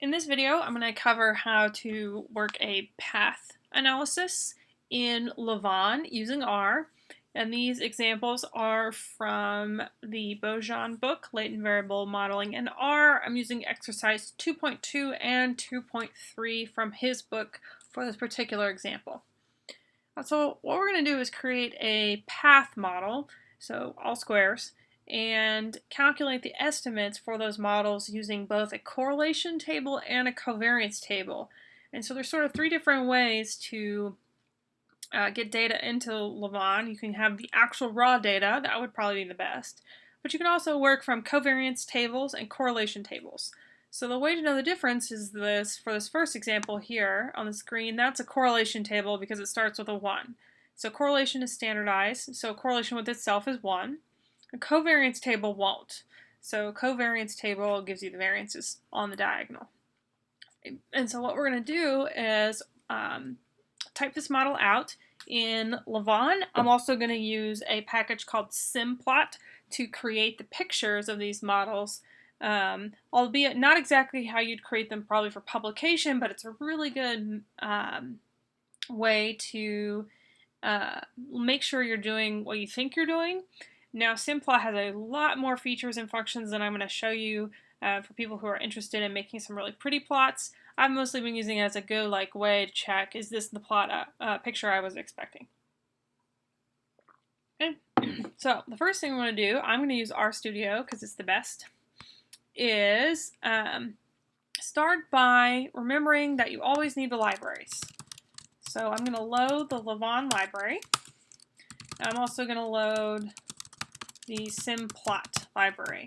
In this video, I'm going to cover how to work a path analysis in lavaan using R. And these examples are from the Buchanan book, Latent Variable Modeling in R. I'm using exercise 2.2 and 2.3 from his book for this particular example. So what we're going to do is create a path model, so all squares, and calculate the estimates for those models using both a correlation table and a covariance table. And so there's sort of three different ways to get data into lavaan. You can have the actual raw data, that would probably be the best, but you can also work from covariance tables and correlation tables. So the way to know the difference is this. For this first example here on the screen, that's a correlation table because it starts with a 1. So correlation is standardized, so correlation with itself is 1. A covariance table won't. So covariance table gives you the variances on the diagonal. And so what we're going to do is type this model out in lavaan. I'm also going to use a package called semPlot to create the pictures of these models. Albeit not exactly how you'd create them probably for publication, but it's a really good way to make sure you're doing what you think you're doing. Now, semPlot has a lot more features and functions than I'm going to show you for people who are interested in making some really pretty plots. I've mostly been using it as a good way to check, is this the plot picture I was expecting? Okay. So the first thing I'm going to do, I'm going to use RStudio because it's the best, is start by remembering that you always need the libraries. So I'm going to load the lavaan library. I'm also going to load the semPlot library.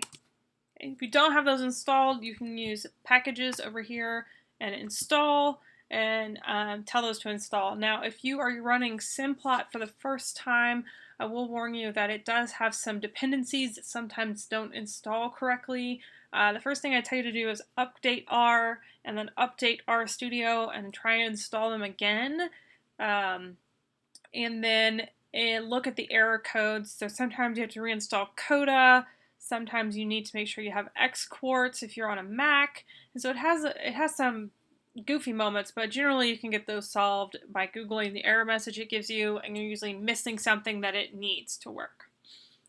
Okay. If you don't have those installed, you can use packages over here and install and tell those to install. Now, if you are running semPlot for the first time, I will warn you that it does have some dependencies that sometimes don't install correctly. The first thing I tell you to do is update R and then update RStudio and try and install them again. And then look at the error codes. So sometimes you have to reinstall Coda. Sometimes you need to make sure you have Xquartz if you're on a Mac. And so it has some goofy moments, but generally you can get those solved by Googling the error message it gives you, and you're usually missing something that it needs to work.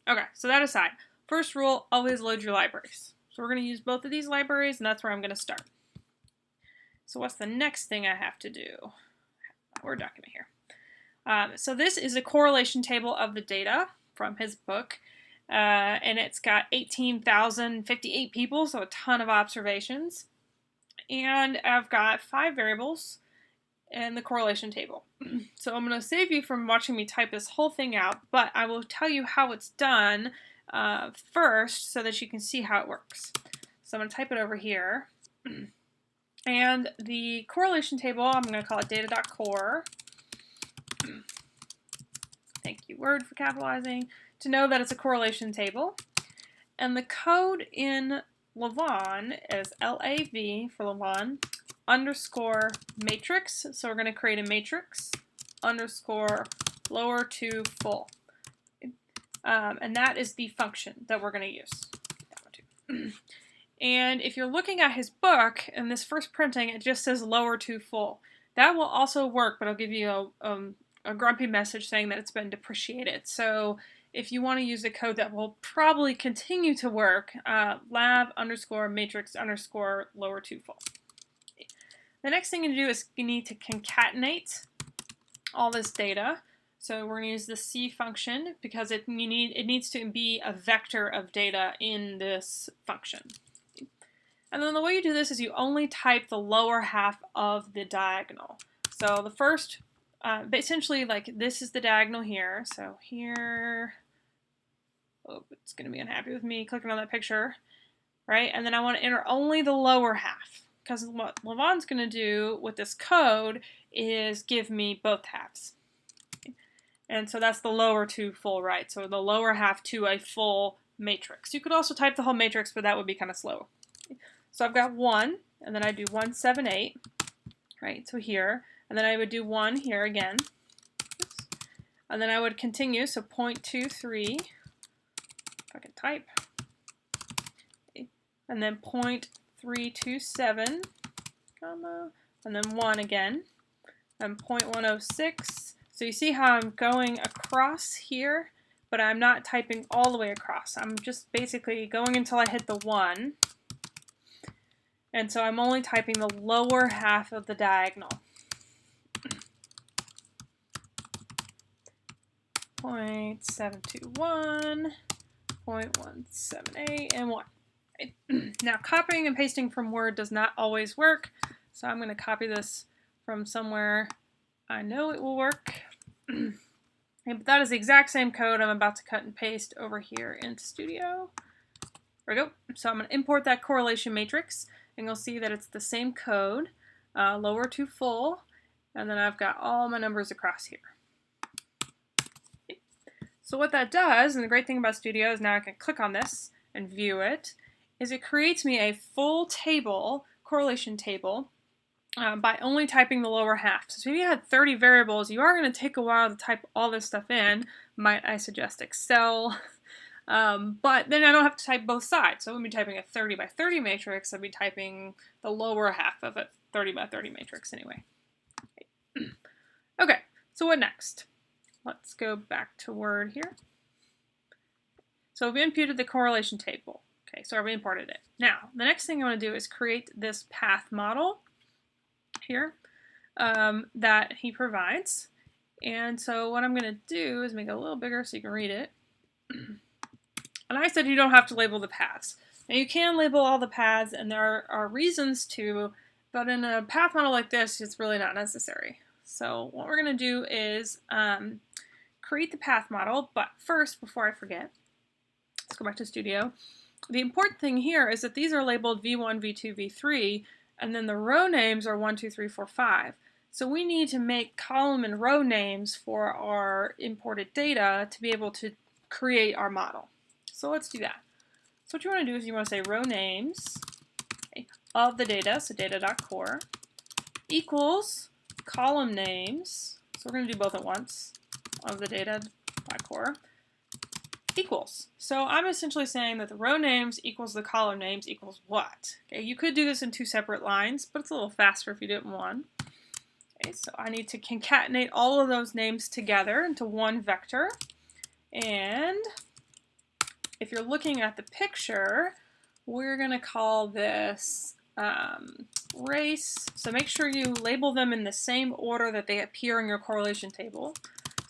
Okay, so that aside, first rule, always load your libraries. So we're going to use both of these libraries, and that's where I'm going to start. So what's the next thing I have to do? Word document here. So this is a correlation table of the data from his book, and it's got 18,058 people, so a ton of observations. And I've got 5 variables in the correlation table. So I'm going to save you from watching me type this whole thing out, but I will tell you how it's done first so that you can see how it works. So I'm going to type it over here. And the correlation table, I'm going to call it data.core. Thank you, Word, for capitalizing, to know that it's a correlation table. And the code in lavaan is LAV for lavaan underscore matrix. So we're going to create a matrix underscore lower to full. And that is the function that we're going to use. And if you're looking at his book, in this first printing, it just says lower to full. That will also work, but I'll give you a grumpy message saying that it's been depreciated. So if you want to use a code that will probably continue to work, lav underscore matrix underscore lower to full. The next thing you do is you need to concatenate all this data. So we're going to use the C function because it needs to be a vector of data in this function. And then the way you do this is you only type the lower half of the diagonal. So the first, essentially, this is the diagonal here. So here, oh, it's going to be unhappy with me clicking on that picture, right? And then I want to enter only the lower half, because what lavaan's going to do with this code is give me both halves. And so that's the lower to full, right? So the lower half to a full matrix. You could also type the whole matrix, but that would be kind of slow. So I've got 1, and then I do 1, 7, 8, right? So here, and then I would do 1 here again. And then I would continue, so 0.23, if I can type. Okay. And then 0.327, comma, and then 1 again, and 0.106. So you see how I'm going across here, but I'm not typing all the way across. I'm just basically going until I hit the 1. And so I'm only typing the lower half of the diagonal. 0.721, 0.178, and 1. Right. Now copying and pasting from Word does not always work, so I'm going to copy this from somewhere I know it will work. But that is the exact same code I'm about to cut and paste over here into Studio. There we go. So I'm going to import that correlation matrix, and you'll see that it's the same code, lower to full, and then I've got all my numbers across here. So what that does, and the great thing about Studio is now I can click on this and view it, is it creates me a full table, correlation table, by only typing the lower half. So if you had 30 variables, you are going to take a while to type all this stuff in. Might I suggest Excel? But then I don't have to type both sides. So I wouldn't be typing a 30 by 30 matrix. I'd be typing the lower half of a 30 by 30 matrix anyway. Okay, so what next? Let's go back to Word here. So we've imputed the correlation table. Okay, so I've imported it. Now, the next thing I want to do is create this path model here that he provides. And so what I'm going to do is make it a little bigger so you can read it. And I said you don't have to label the paths. Now you can label all the paths, and there are reasons to, but in a path model like this, it's really not necessary. So what we're going to do is create the path model, but first, before I forget, let's go back to Studio. The important thing here is that these are labeled V1, V2, V3, and then the row names are 1, 2, 3, 4, 5. So we need to make column and row names for our imported data to be able to create our model. So let's do that. So what you want to do is you want to say row names of the data, so data.core, equals column names, so we're going to do both at once, of the data.core, equals. So I'm essentially saying that the row names equals the column names equals what? Okay, you could do this in 2 separate lines, but it's a little faster if you do it in one. Okay, so I need to concatenate all of those names together into one vector. And if you're looking at the picture, we're going to call this race. So make sure you label them in the same order that they appear in your correlation table.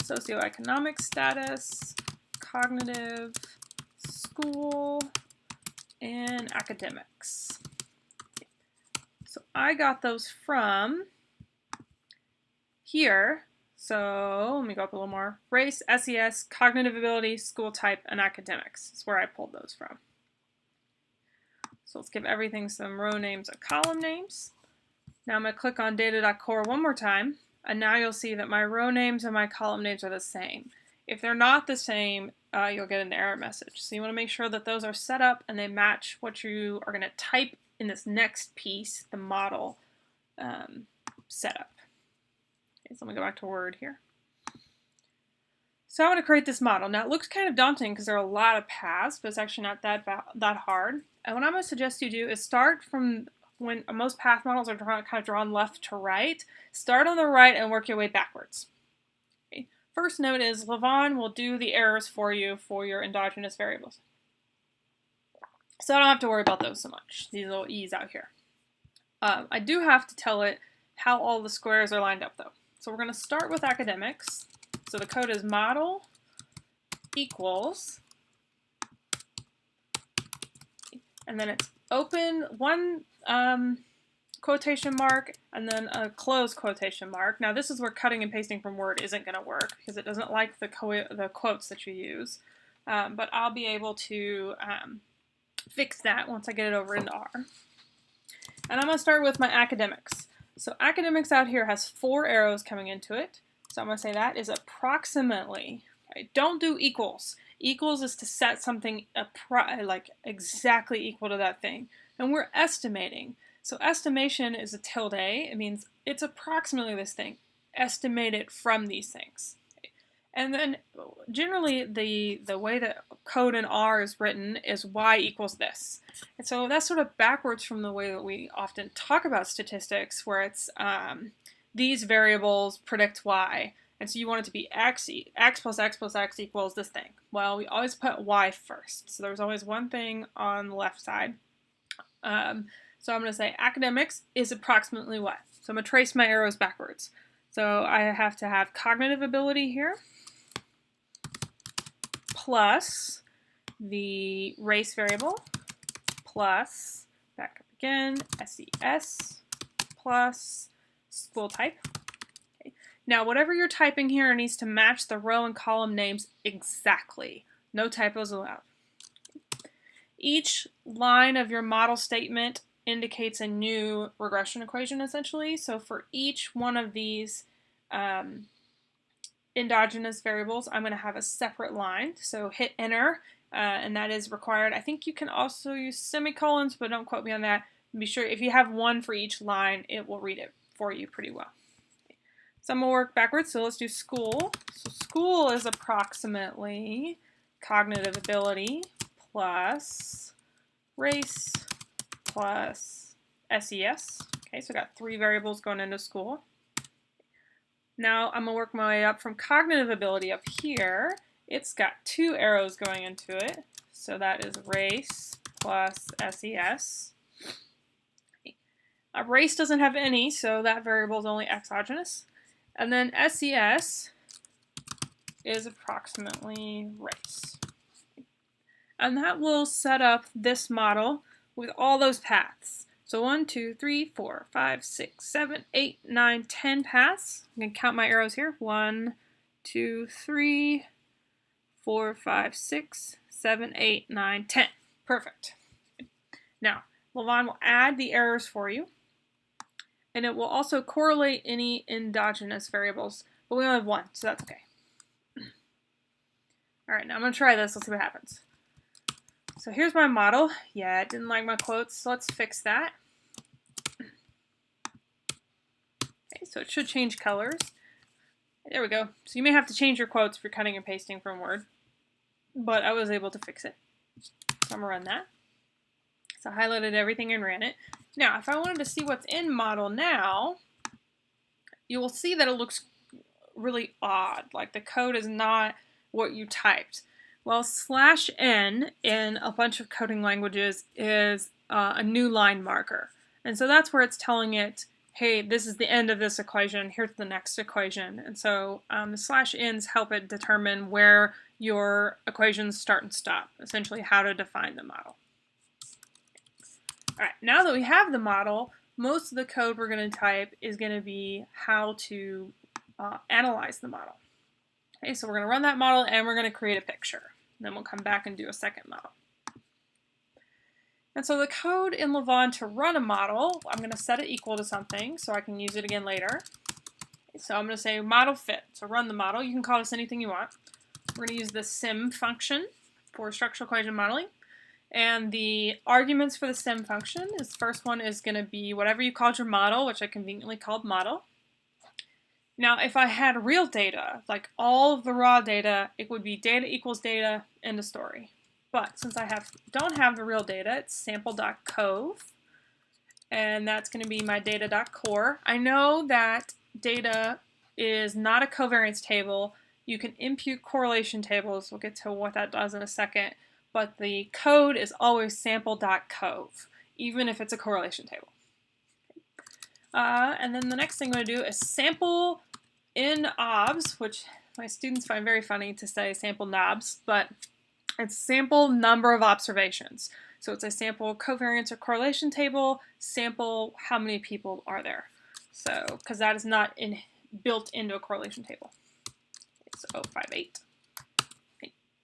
Socioeconomic status, cognitive, school, and academics. So I got those from here. So let me go up a little more. Race, SES, cognitive ability, school type, and academics is where I pulled those from. So let's give everything some row names and column names. Now I'm going to click on data.core one more time, and now you'll see that my row names and my column names are the same. If they're not the same, you'll get an error message. So you want to make sure that those are set up and they match what you are going to type in this next piece, the model setup. Okay, so let me go back to Word here. So I want to create this model. Now it looks kind of daunting because there are a lot of paths, but it's actually not that hard. And what I'm going to suggest you do is start from when most path models are kind of drawn left to right. Start on the right and work your way backwards. Okay. First note is lavaan will do the errors for you for your endogenous variables. So I don't have to worry about those so much, these little e's out here. I do have to tell it how all the squares are lined up though. So we're going to start with academics. So the code is model equals, and then it's open one quotation mark and then a close quotation mark. Now this is where cutting and pasting from Word isn't going to work because it doesn't like the quotes that you use. But I'll be able to fix that once I get it over into R. And I'm going to start with my academics. So academics out here has 4 arrows coming into it. So I'm going to say that is approximately. Right? Don't do equals. Equals is to set something like exactly equal to that thing. And we're estimating. So estimation is a tilde. It means it's approximately this thing. Estimate it from these things. Okay. And then generally the way that code in R is written is y equals this. And so that's sort of backwards from the way that we often talk about statistics, where it's these variables predict y. And so you want it to be x plus x plus x equals this thing. Well, we always put y first. So there's always one thing on the left side. So I'm going to say academics is approximately what? So I'm going to trace my arrows backwards. So I have to have cognitive ability here, plus the race variable, plus, back up again, SES, plus school type. Okay. Now, whatever you're typing here needs to match the row and column names exactly. No typos allowed. Each line of your model statement indicates a new regression equation, essentially. So for each one of these endogenous variables, I'm going to have a separate line. So hit enter, and that is required. I think you can also use semicolons, but don't quote me on that. Be sure if you have one for each line, it will read it for you pretty well. So I'm going to work backwards. So let's do school. So school is approximately cognitive ability plus race plus SES. Okay, so I got 3 variables going into school. Now I'm going to work my way up from cognitive ability up here. It's got 2 arrows going into it. So that is race plus SES. Race doesn't have any, so that variable is only exogenous. And then SES is approximately race. And that will set up this model with all those paths. So 1, 2, 3, 4, 5, 6, 7, 8, 9, 10 paths. I'm going to count my arrows here. 1, 2, 3, 4, 5, 6, 7, 8, 9, 10. Perfect. Now, lavaan will add the errors for you. And it will also correlate any endogenous variables. But we only have 1, so that's okay. Alright, now I'm going to try this. Let's see what happens. So here's my model. Yeah, it didn't like my quotes, so let's fix that. Okay, so it should change colors. There we go. So you may have to change your quotes if you're cutting and pasting from Word, but I was able to fix it. So I'm going to run that. So I highlighted everything and ran it. Now, if I wanted to see what's in model now, you will see that it looks really odd. Like the code is not what you typed. Well, /n in a bunch of coding languages is a new line marker. And so that's where it's telling it, hey, this is the end of this equation, here's the next equation. And so the /ns help it determine where your equations start and stop, essentially how to define the model. All right, now that we have the model, most of the code we're going to type is going to be how to analyze the model. Okay, so we're going to run that model and we're going to create a picture. Then we'll come back and do a second model. And so the code in lavaan to run a model, I'm going to set it equal to something so I can use it again later. So I'm going to say model fit. So run the model. You can call this anything you want. We're going to use the SEM function for structural equation modeling. And the arguments for the SEM function is, first one is going to be whatever you called your model, which I conveniently called model. Now, if I had real data, like all of the raw data, it would be data equals data, end of story. But since I don't have the real data, it's sample.cov, and that's going to be my data.core. I know that data is not a covariance table. You can impute correlation tables. We'll get to what that does in a second. But the code is always sample.cov, even if it's a correlation table. And then the next thing I'm going to do is sample in obs, which my students find very funny to say sample knobs, but it's sample number of observations. So it's a sample covariance or correlation table, sample how many people are there. So, because that is not built into a correlation table. It's 058.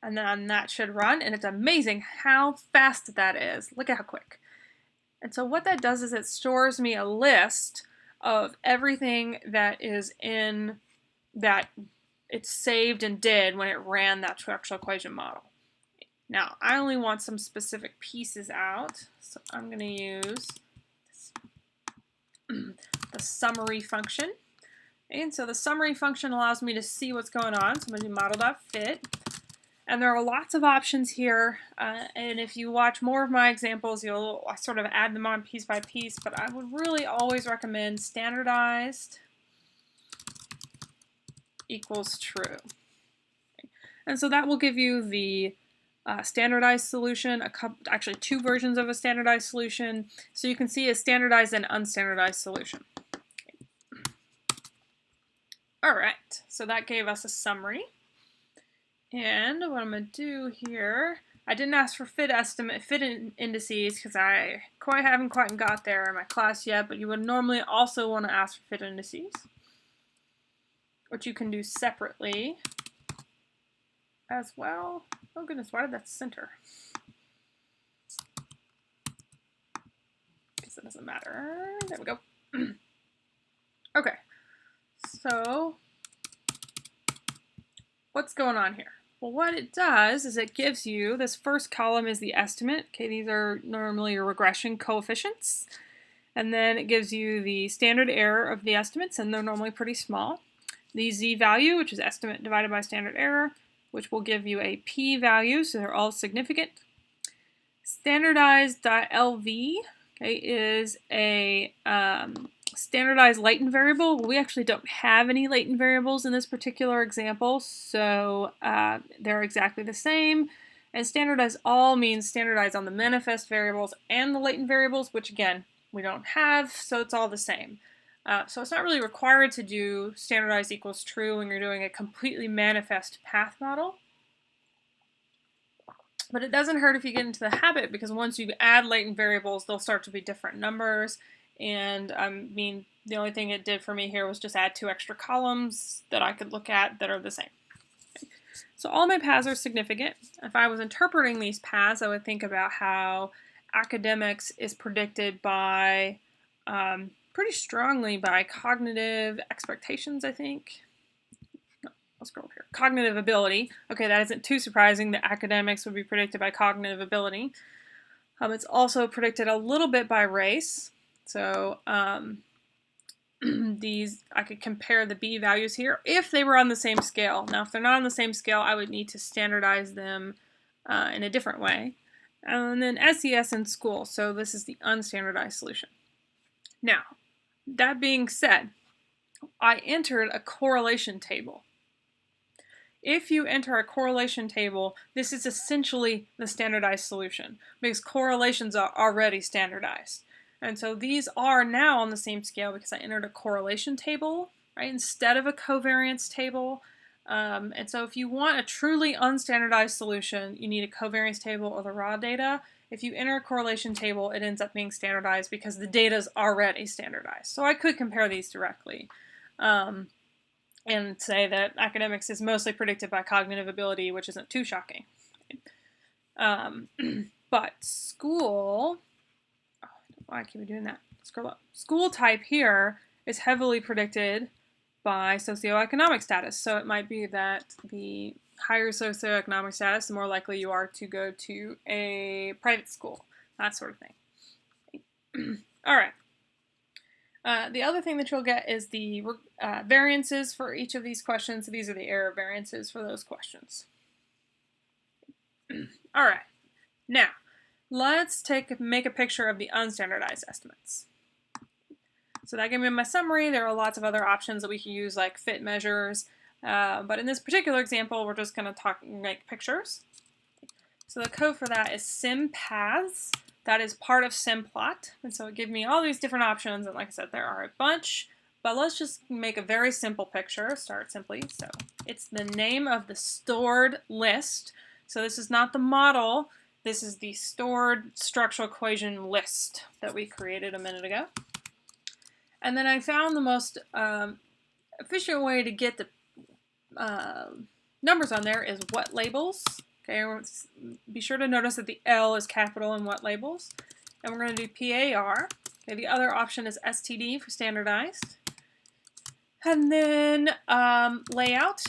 And then that should run, and it's amazing how fast that is. Look at how quick. And so what that does is it stores me a list of everything that is in that it's saved and did when it ran that structural equation model. Now, I only want some specific pieces out, so I'm going to use the summary function. And so the summary function allows me to see what's going on. So I'm going to do model.fit. And there are lots of options here. And if you watch more of my examples, I sort of add them on piece by piece. But I would really always recommend standardized equals true. And so that will give you the standardized solution, actually two versions of a standardized solution. So you can see a standardized and unstandardized solution. All right, so that gave us a summary. And what I'm going to do here, I didn't ask for fit indices because I haven't quite got there in my class yet, but you would normally also want to ask for fit indices, which you can do separately as well. Oh goodness, why did that center? Guess it doesn't matter. There we go. Okay, so what's going on here? Well, what it does is it gives you, this first column is the estimate. Okay, these are normally your regression coefficients. And then it gives you the standard error of the estimates, and they're normally pretty small. The z-value, which is estimate divided by standard error, which will give you a p-value, so they're all significant. Standardized.lv, okay, is a standardized latent variable. We actually don't have any latent variables in this particular example, so they're exactly the same. And standardized all means standardized on the manifest variables and the latent variables, which again, we don't have, so it's all the same. So it's not really required to do standardized equals true when you're doing a completely manifest path model. But it doesn't hurt if you get into the habit, because once you add latent variables, they'll start to be different numbers. And I mean, the only thing it did for me here was just add 2 extra columns that I could look at that are the same. Okay. So all my paths are significant. If I was interpreting these paths, I would think about how academics is predicted by, pretty strongly by cognitive expectations, I think. No, I'll scroll here. Cognitive ability. Okay, that isn't too surprising that academics would be predicted by cognitive ability. It's also predicted a little bit by race. So these, I could compare the B values here if they were on the same scale. Now, if they're not on the same scale, I would need to standardize them in a different way. And then SES in school. So this is the unstandardized solution. Now, that being said, I entered a correlation table. If you enter a correlation table, this is essentially the standardized solution because correlations are already standardized. And so these are now on the same scale because I entered a correlation table, right, instead of a covariance table. And so if you want a truly unstandardized solution, you need a covariance table or the raw data. If you enter a correlation table, it ends up being standardized because the data is already standardized. So I could compare these directly and say that academics is mostly predicted by cognitive ability, which isn't too shocking. But school... Why keep we doing that? Scroll up. School type here is heavily predicted by socioeconomic status. So it might be that the higher socioeconomic status, the more likely you are to go to a private school, that sort of thing. All right. The other thing that you'll get is the variances for each of these questions. So these are the error variances for those questions. All right. Now, let's make a picture of the unstandardized estimates. So that gave me my summary. There are lots of other options that we can use, like fit measures. But in this particular example, we're just going to make pictures. So the code for that is semPaths. That is part of semPlot. And so it gave me all these different options. And like I said, there are a bunch. But let's just make a very simple picture. Start simply. So it's the name of the stored list. So this is not the model. This is the stored structural equation list that we created a minute ago. And then I found the most efficient way to get the numbers on there is what labels. Okay, be sure to notice that the L is capital in what labels. And we're going to do PAR. Okay, the other option is STD for standardized. And then layout.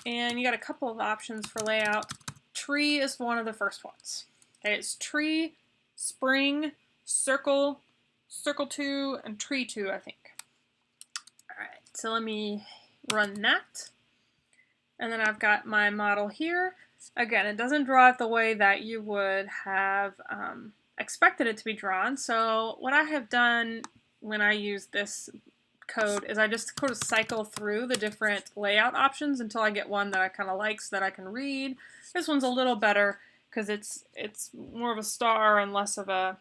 And you got a couple of options for layout. Tree is one of the first ones. Okay, it's tree, spring, circle, circle 2, and tree 2, I think. All right. so let me run that. And then I've got my model here. Again, it doesn't draw it the way that you would have expected it to be drawn. So what I have done when I use this code is I just sort of cycle through the different layout options until I get one that I kind of like so that I can read. This one's a little better because it's more of a star and less of a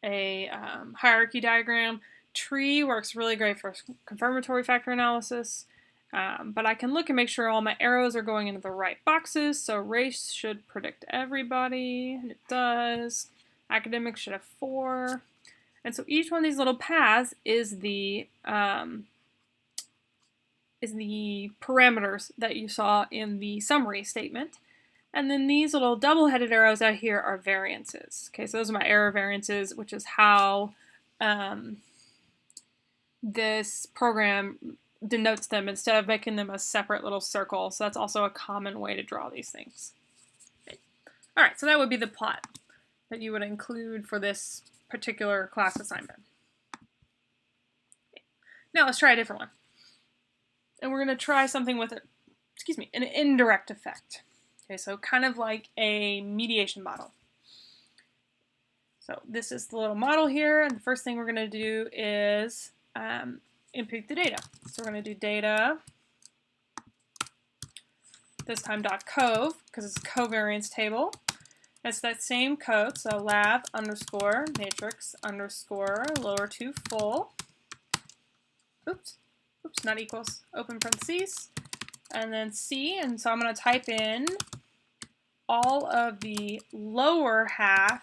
hierarchy diagram. Tree works really great for confirmatory factor analysis. But I can look and make sure all my arrows are going into the right boxes. So race should predict everybody, and it does. Academics should have 4. And so each one of these little paths is the parameters that you saw in the summary statement. And then these little double-headed arrows out here are variances. Okay, so those are my error variances, which is how this program denotes them instead of making them a separate little circle. So that's also a common way to draw these things. Okay. All right, so that would be the plot that you would include for this particular class assignment. Okay. Now let's try a different one. And we're going to try something with an indirect effect. Okay, so kind of like a mediation model. So this is the little model here, and the first thing we're going to do is input the data. So we're going to do data, this time .cov, because it's a covariance table. It's that same code, so lav underscore matrix underscore lower 2 full. Oops, not equals, open parentheses, and then C, and so I'm going to type in all of the lower half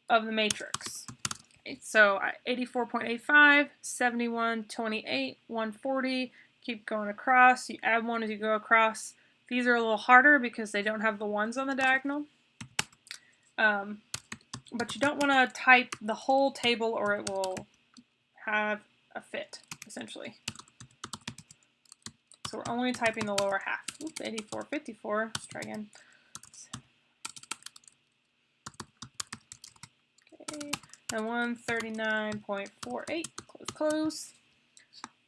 of the matrix. Okay, so 84.85, 71, 28, 140, keep going across. You add 1 as you go across. These are a little harder because they don't have the 1s on the diagonal. But you don't want to type the whole table or it will have a fit, essentially. So we're only typing the lower half. Oops, 84.54. Let's try again. Okay, and 139.48. Close.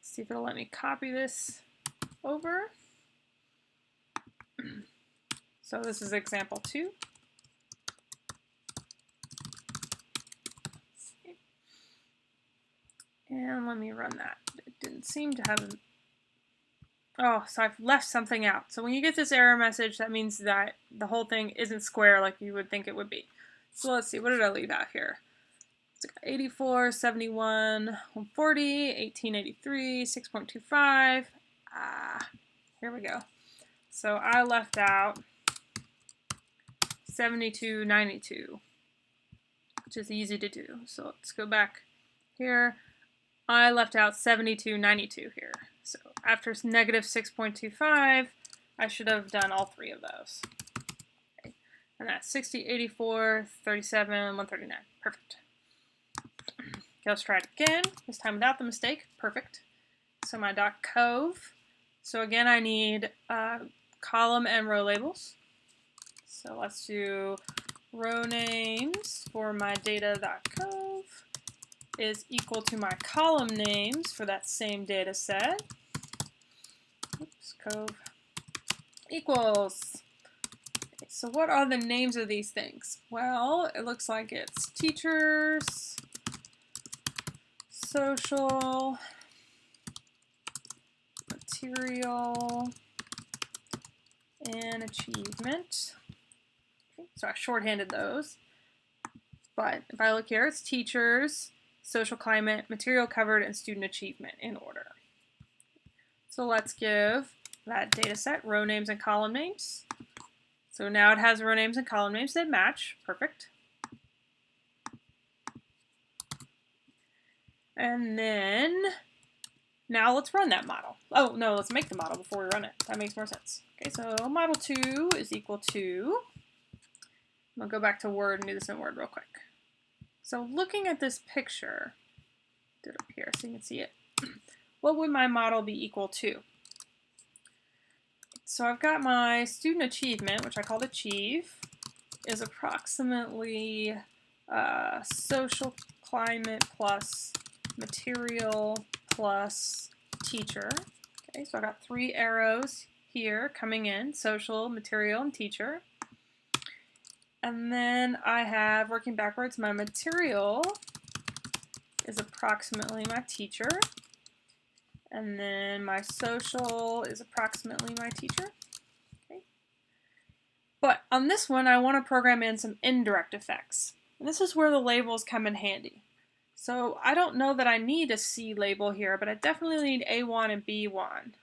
See if it'll let me copy this over. So this is example 2. And let me run that. It didn't seem to have a... Oh, so I've left something out. So when you get this error message, that means that the whole thing isn't square like you would think it would be. So let's see, what did I leave out here? So 84, 71, 140, 1883, 6.25. Here we go. So I left out 7292, which is easy to do. So let's go back here. I left out 7292 here. So after negative 6.25, I should have done all 3 of those. Okay. And that's 60, 84, 37, 139. Perfect. Okay, let's try it again. This time without the mistake. Perfect. So my .cov. So again, I need column and row labels. So let's do row names for my data.cov is equal to my column names for that same data set. Oops, cov equals. Okay, so what are the names of these things? Well, it looks like it's teachers, social, material, and achievement. Okay, so I shorthanded those. But if I look here, it's teachers, social climate, material covered, and student achievement in order. So let's give that data set row names and column names. So now it has row names and column names that match. Perfect. And then now let's run that model. Oh, no, let's make the model before we run it. That makes more sense. Okay, so model 2 is equal to, I'll go back to Word and do this in Word real quick. So looking at this picture, do it up here so you can see it. What would my model be equal to? So I've got my student achievement, which I called achieve, is approximately social climate plus material plus teacher. Okay, so I got 3 arrows here coming in, social, material, and teacher. And then I have, working backwards, my material is approximately my teacher. And then my social is approximately my teacher. Okay. But on this one, I want to program in some indirect effects. And this is where the labels come in handy. So I don't know that I need a C label here, but I definitely need A1 and B1.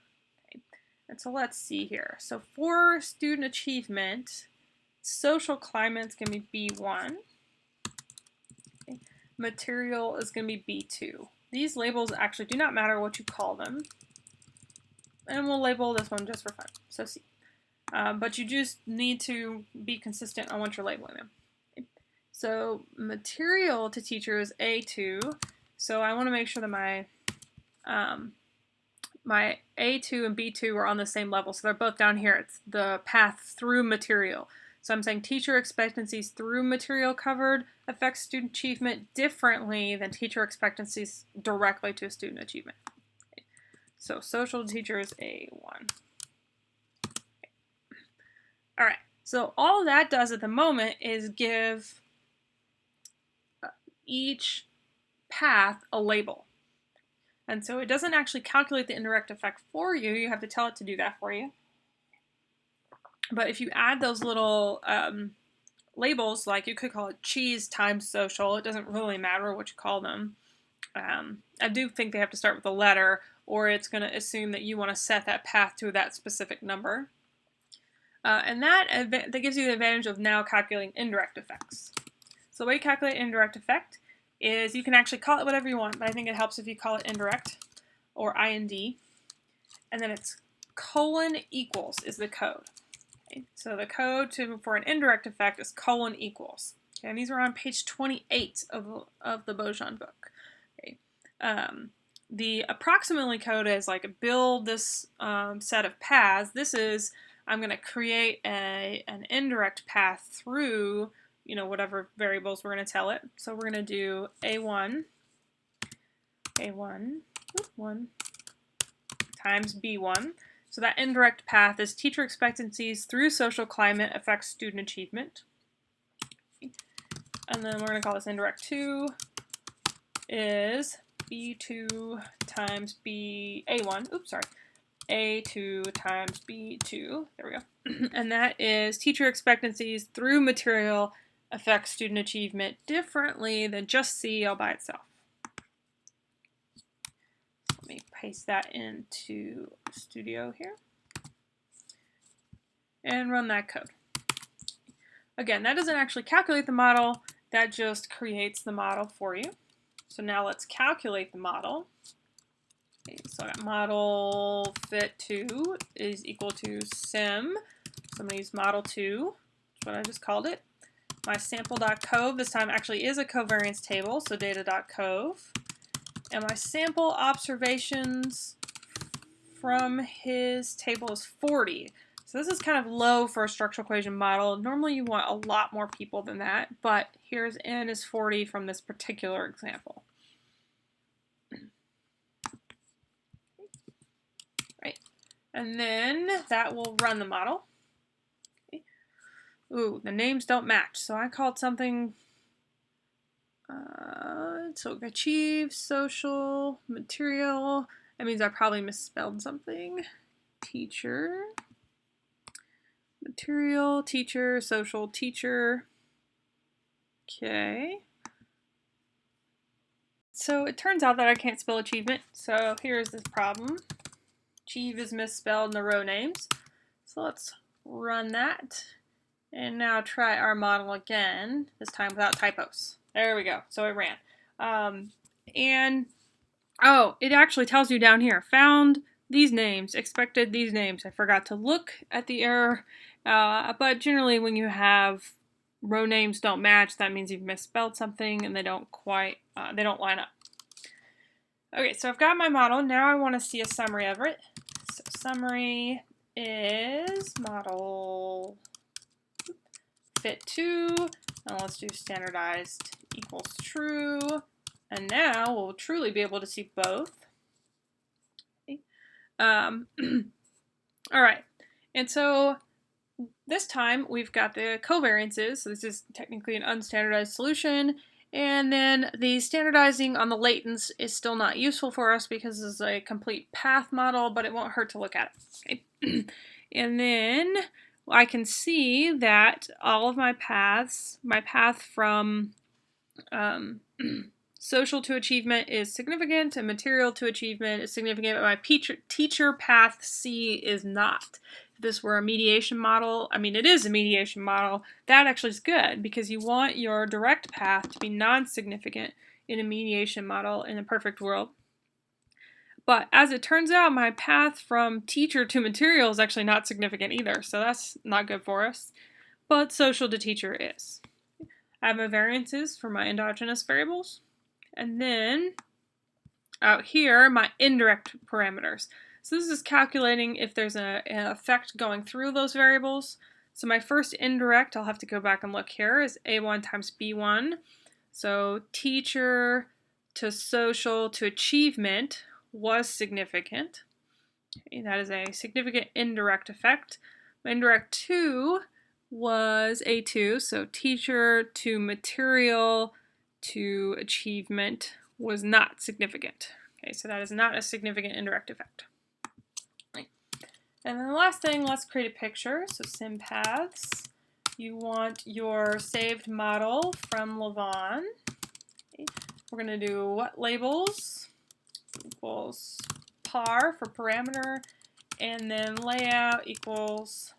Okay. And so let's see here. So for student achievement, social climate's going to be B1. Okay. Material is going to be B2. These labels actually do not matter what you call them. And we'll label this one just for fun, so C. But you just need to be consistent on what you're labeling them. Okay. So material to teacher is A2. So I want to make sure that my my A2 and B2 are on the same level. So they're both down here. It's the path through material. So I'm saying teacher expectancies through material covered affects student achievement differently than teacher expectancies directly to student achievement. Okay. So social teacher is A1. Okay. All right, so all that does at the moment is give each path a label. And so it doesn't actually calculate the indirect effect for you. You have to tell it to do that for you. But if you add those little labels, like you could call it cheese times social, it doesn't really matter what you call them. I do think they have to start with a letter, or it's going to assume that you want to set that path to that specific number. And that gives you the advantage of now calculating indirect effects. So the way you calculate indirect effect is you can actually call it whatever you want, but I think it helps if you call it indirect or IND. And then it's colon equals is the code. Okay, so the code for an indirect effect is colon equals. Okay, and these are on page 28 of the Buchanan book. Okay. The approximately code is like build this set of paths. This is I'm going to create an indirect path through whatever variables we're going to tell it. So we're going to do A1 times B1. So that indirect path is teacher expectancies through social climate affects student achievement. And then we're going to call this indirect 2 is B2 times A1. Oops, sorry. A2 times B2. There we go. And that is teacher expectancies through material affects student achievement differently than just C all by itself. Let me paste that into Studio here and run that code. Again, that doesn't actually calculate the model, that just creates the model for you. So now let's calculate the model. Okay, so I got model fit2 is equal to sem. So I'm going to use model 2, that's what I just called it. My sample.cov this time actually is a covariance table, so data.cov. And my sample observations from his table is 40. So this is kind of low for a structural equation model. Normally you want a lot more people than that, but here's n is 40 from this particular example. Right. And then that will run the model. Okay. Ooh, the names don't match. So I called something so achieve, social, material. That means I probably misspelled something. Teacher, material, teacher, social, teacher. Okay. So it turns out that I can't spell achievement. So here's this problem. Achieve is misspelled in the row names. So let's run that. And now try our model again, this time without typos. There we go. So it ran. It actually tells you down here, found these names, expected these names. I forgot to look at the error, but generally when you have row names don't match, that means you've misspelled something and they don't line up. Okay, so I've got my model. Now I want to see a summary of it. So summary is model fit2, and let's do standardized equals true. And now we'll truly be able to see both. All right, and so this time we've got the covariances, so this is technically an unstandardized solution, and then the standardizing on the latents is still not useful for us because this is a complete path model, but it won't hurt to look at it. Okay? And then I can see that all of my paths, my path from social to achievement is significant and material to achievement is significant, but my teacher path C is not. If this were a mediation model, I mean it is a mediation model, that actually is good because you want your direct path to be non-significant in a mediation model in a perfect world. But as it turns out, my path from teacher to material is actually not significant either, so that's not good for us. But social to teacher is. I have my variances for my endogenous variables. And then out here, my indirect parameters. So this is calculating if there's an effect going through those variables. So my first indirect, I'll have to go back and look here, is A1 times B1. So teacher to social to achievement was significant. Okay, that is a significant indirect effect. My indirect 2 was A2, so teacher to material to achievement was not significant. Okay, so that is not a significant indirect effect. Right. And then the last thing, let's create a picture. So semPaths, you want your saved model from lavaan. Okay. We're going to do what labels equals par for parameter, and then layout equals,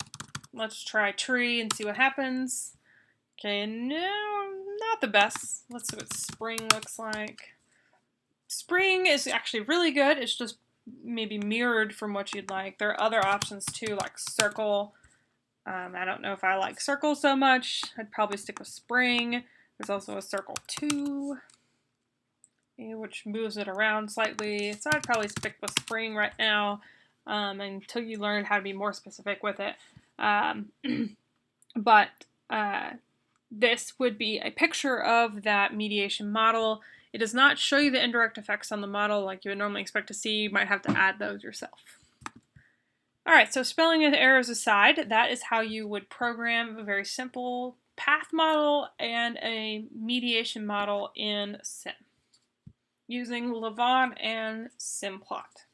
let's try tree and see what happens. Okay, no, not the best. Let's see what spring looks like. Spring is actually really good. It's just maybe mirrored from what you'd like. There are other options too, like circle. I don't know if I like circle so much. I'd probably stick with spring. There's also a circle 2, which moves it around slightly. So I'd probably stick with spring right now until you learn how to be more specific with it. This would be a picture of that mediation model. It does not show you the indirect effects on the model like you would normally expect to see. You might have to add those yourself. All right, so spelling and errors aside, that is how you would program a very simple path model and a mediation model in SEM using lavaan and semPlot.